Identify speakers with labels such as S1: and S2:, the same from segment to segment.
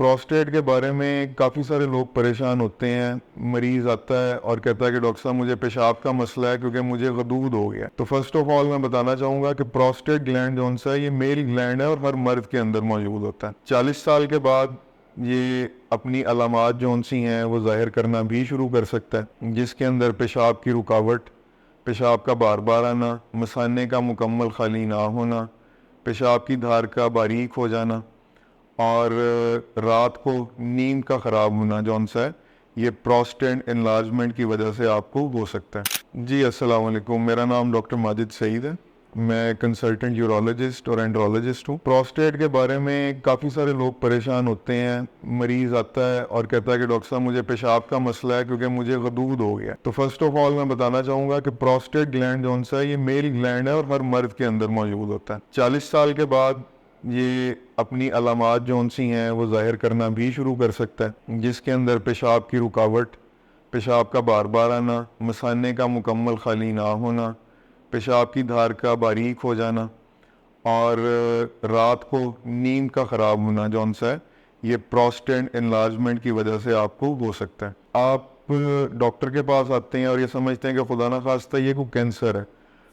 S1: Prostate के बारे में काफ़ी सारे लोग परेशान होते हैं। मरीज़ आता है और कहता है कि डॉक्टर साहब मुझे पेशाब का मसला है क्योंकि मुझे गदूद हो गया। तो फर्स्ट ऑफ ऑल मैं बताना चाहूँगा कि प्रोस्टेट ग्लैंड जौन सा है ये मेल ग्लैंड है और हर मर्द के अंदर मौजूद होता है। 40 साल के बाद ये अपनी अलामात जौन सी हैं वो ज़ाहिर करना भी शुरू कर सकता है, जिसके अंदर पेशाब की रुकावट, पेशाब का बार बार आना, मसाने का मुकम्मल खाली ना होना, पेशाब की धार का बारीक हो जाना और रात को नींद का ख़राब होना जौन सा है ये प्रोस्टेट एनलार्जमेंट की वजह से आपको हो सकता है। जी अस्सलाम वालेकुम, मेरा नाम डॉक्टर माजिद सईद है। मैं कंसल्टेंट यूरोलॉजिस्ट और एंड्रोलॉजिस्ट हूँ। प्रोस्टेट के बारे में काफ़ी सारे लोग परेशान होते हैं। मरीज़ आता है और कहता है कि डॉक्टर साहब मुझे पेशाब का मसला है क्योंकि मुझे गदूद हो गया। तो फर्स्ट ऑफ ऑल मैं बताना चाहूँगा कि प्रोस्टेट ग्लैंड जौन सा है ये मेल ग्लैंड है और हर मर्द के अंदर मौजूद होता है। 40 साल के बाद ये अपनी अलामात जौन सी हैं वो ज़ाहिर करना भी शुरू कर सकता है, जिसके अंदर पेशाब की रुकावट, पेशाब का बार बार आना, मसाने का मुकम्मल खाली ना होना, पेशाब की धार का बारीक हो जाना और रात को नींद का ख़राब होना जौन सा है ये प्रोस्टेट एनलार्जमेंट की वजह से आपको हो सकता है। आप डॉक्टर के पास आते हैं और ये समझते हैं कि खुदा ना खास्ता ये कोई कैंसर है।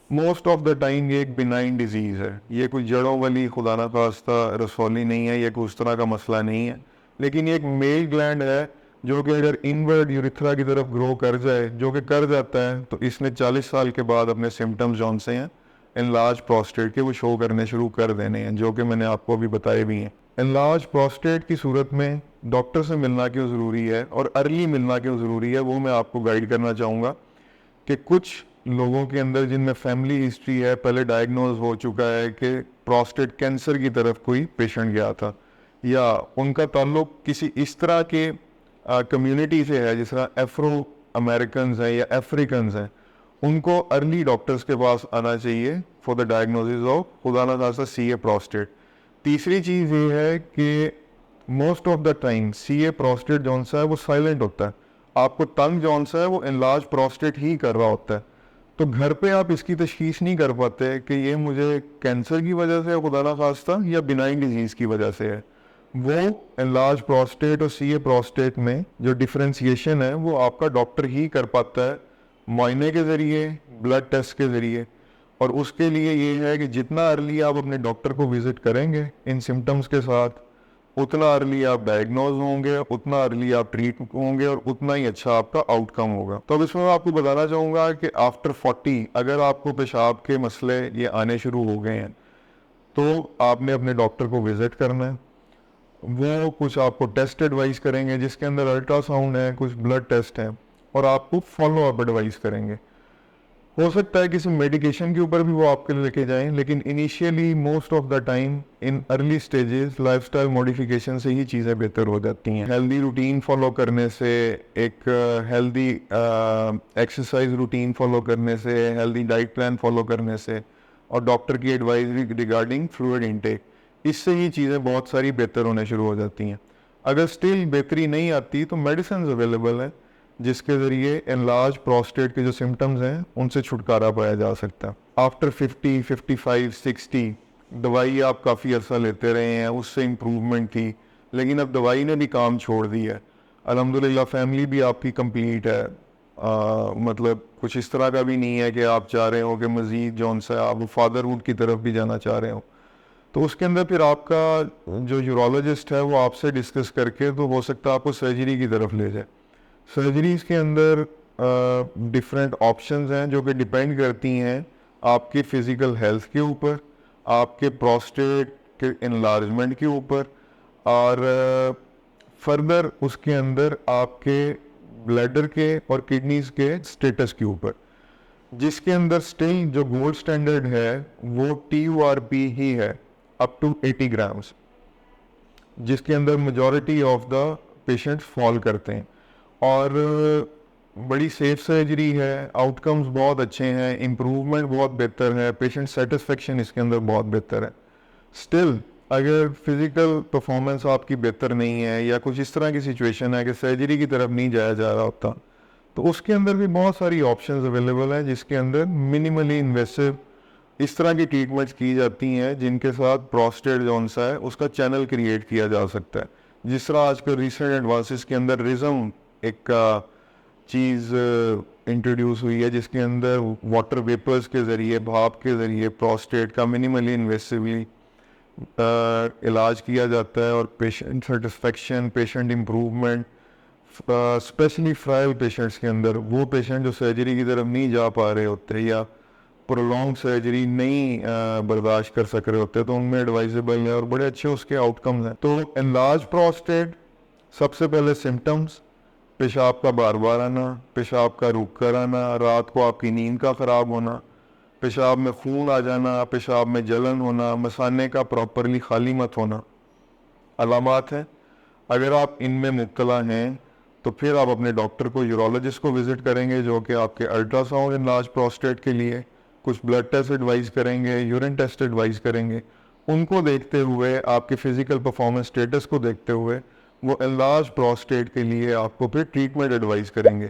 S1: मोस्ट ऑफ द टाइम ये एक बिनाइन डिजीज़ है, ये कोई जड़ों वाली खुदा ना खास्ता रसौली नहीं है, ये कोई उस तरह का मसला नहीं है, लेकिन ये एक मेल ग्लैंड है जो कि अगर इनवर्ड यूरिथ्रा की तरफ ग्रो कर जाए, जो कि कर जाता है, तो इसने 40 साल के बाद अपने सिम्टम्स जौन से हैं एनलार्ज प्रोस्टेट के वो शो करने शुरू कर देने हैं, जो कि मैंने आपको अभी बताए भी हैं। एनलार्ज प्रोस्टेट की सूरत में डॉक्टर से मिलना क्यों ज़रूरी है और अर्ली मिलना क्यों ज़रूरी है वो मैं आपको गाइड करना चाहूँगा कि कुछ लोगों के अंदर जिनमें फैमिली हिस्ट्री है, पहले डायग्नोज हो चुका है कि प्रोस्टेट कैंसर की तरफ कोई पेशेंट गया था या उनका ताल्लुक किसी इस तरह के कम्युनिटी से है जिस तरह एफ्रो अमेरिकन हैं या अफ्रीकन हैं, उनको अर्ली डॉक्टर्स के पास आना चाहिए फॉर द डायग्नोसिस ऑफ खुदा ना खास्ता सी ए प्रोस्टेट। तीसरी चीज़ ये है कि most of the time C A prostate जौन सा है वो साइलेंट होता है। आपको तंग जौन सा है वो एनलार्ज प्रोस्टेट ही कर रहा होता है, तो घर पे आप इसकी तशखीस नहीं कर पाते कि ये मुझे कैंसर की वजह से खुदा ना खास्ता या बिनाइन डिजीज़ की वजह से है। वो एनलार्ज प्रोस्टेट और सी ए प्रोस्टेट में जो डिफ्रेंसिएशन है वो आपका डॉक्टर ही कर पाता है, मुआयने के ज़रिए, ब्लड टेस्ट के ज़रिए। और उसके लिए ये है कि जितना अर्ली आप अपने डॉक्टर को विज़िट करेंगे इन सिम्टम्स के साथ, उतना अर्ली आप डायग्नोज होंगे, उतना अर्ली आप ट्रीट होंगे और उतना ही अच्छा आपका आउटकम होगा। तो अब इसमें मैं आपको बताना चाहूँगा कि आफ्टर 40 अगर आपको पेशाब के मसले ये आने शुरू हो गए हैं तो आपने अपने डॉक्टर को विज़िट करना है। वो कुछ आपको टेस्ट एडवाइस करेंगे जिसके अंदर अल्ट्रासाउंड है, कुछ ब्लड टेस्ट है और आपको फॉलो अप एडवाइस करेंगे। हो सकता है किसी मेडिकेशन के ऊपर भी वो आपके लिए लेके जाएं, लेकिन initially most of the time in early stages lifestyle modification से ही चीज़ें बेहतर हो जाती हैं। हेल्दी रूटीन फॉलो करने से, एक हेल्दी एक्सरसाइज रूटीन फॉलो करने से, हेल्दी डाइट प्लान फॉलो करने से और डॉक्टर की एडवाइजरी रिगार्डिंग फ्लूइड इनटेक, इससे ही चीज़ें बहुत सारी बेहतर होने शुरू हो जाती हैं। अगर स्टिल बेहतरी नहीं आती तो मेडिसिन अवेलेबल है जिसके ज़रिए एनलार्ज प्रोस्टेट के जो सिम्टम्स हैं उनसे छुटकारा पाया जा सकता है। आफ्टर 50, 55, 60 दवाई आप काफ़ी अर्सा लेते रहे हैं, उससे इम्प्रूवमेंट थी, लेकिन अब दवाई ने भी काम छोड़ दिया है। अल्हम्दुलिल्लाह फैमिली भी आपकी कंप्लीट है, मतलब कुछ इस तरह का भी नहीं है कि आप चाह रहे हो कि मज़ीद जौन सा आप फादरहुड की तरफ भी जाना चाह रहे हो। तो उसके अंदर फिर आपका जो यूरोलॉजिस्ट है वो आपसे डिस्कस करके तो हो सकता है आपको सर्जरी की तरफ ले जाए। सर्जरीज़ के अंदर डिफरेंट ऑप्शंस हैं जो कि डिपेंड करती हैं आपकी फ़िज़िकल हेल्थ के ऊपर, आपके प्रोस्टेट के इनलार्जमेंट के ऊपर और फर्दर उसके अंदर आपके ब्लैडर के और किडनीज़ के स्टेटस के ऊपर, जिसके अंदर स्टिल जो गोल्ड स्टैंडर्ड है वो TURP ही है अप टू 80 ग्राम्स, जिसके अंदर majority of the patients fall करते हैं और बड़ी सेफ सर्जरी है, आउटकम्स बहुत अच्छे हैं, इम्प्रूवमेंट बहुत बेहतर है, पेशेंट सेटिस्फेक्शन इसके अंदर बहुत बेहतर है। स्टिल अगर फिज़िकल परफॉर्मेंस आपकी बेहतर नहीं है या कुछ इस तरह की सिचुएशन है कि सर्जरी की तरफ नहीं जाया जा रहा होता, तो उसके अंदर भी बहुत सारी ऑप्शंस अवेलेबल हैं जिसके अंदर मिनिमली इन्वेसिव इस तरह की ट्रीटमेंट्स की जाती हैं जिनके साथ प्रोस्टेट जौन सा है उसका चैनल क्रिएट किया जा सकता है, जिस तरह आजकल रिसेंट एडवांसेस के अंदर रिज्म एक चीज़ इंट्रोड्यूस हुई है जिसके अंदर वाटर वेपर्स के ज़रिए, भाप के ज़रिए प्रोस्टेट का मिनिमली इन्वेसिवली इलाज किया जाता है, और patient satisfaction, patient improvement, specially frail patients के अंदर, वो पेशेंट जो सर्जरी की तरफ नहीं जा पा रहे होते या प्रोलॉन्ग सर्जरी नहीं बर्दाश्त कर सक रहे होते, तो उनमें एडवाइजेबल है और बड़े अच्छे उसके आउटकम्स हैं। तो एनलार्ज प्रोस्टेट, सबसे पहले सिम्टम्स, पेशाब का बार बार आना, पेशाब का रुक कर आना, रात को आपकी नींद का ख़राब होना, पेशाब में खून आ जाना, पेशाब में जलन होना, मसाने का प्रॉपरली खाली मत होना, अलामात हैं। अगर आप इनमें मुब्तला हैं तो फिर आप अपने डॉक्टर को, यूरोलॉजिस्ट को विज़िट करेंगे, जो कि आपके अल्ट्रासाउंड एनलार्ज प्रोस्टेट के लिए कुछ ब्लड टेस्ट एडवाइस करेंगे, यूरिन टेस्ट एडवाइस करेंगे। उनको देखते हुए, आपके फिजिकल परफॉर्मेंस स्टेटस को देखते हुए, वो एनलार्ज प्रोस्टेट के लिए आपको फिर ट्रीटमेंट एडवाइस करेंगे,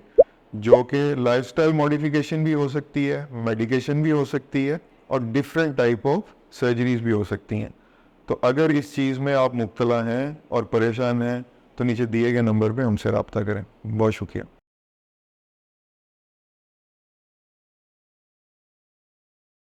S1: जो कि लाइफस्टाइल मॉडिफिकेशन भी हो सकती है, मेडिकेशन भी हो सकती है, और डिफरेंट टाइप ऑफ सर्जरीज भी हो सकती हैं। तो अगर इस चीज़ में आप मुब्तला हैं और परेशान हैं तो नीचे दिए गए नंबर पे हमसे रब्ता करें। बहुत शुक्रिया।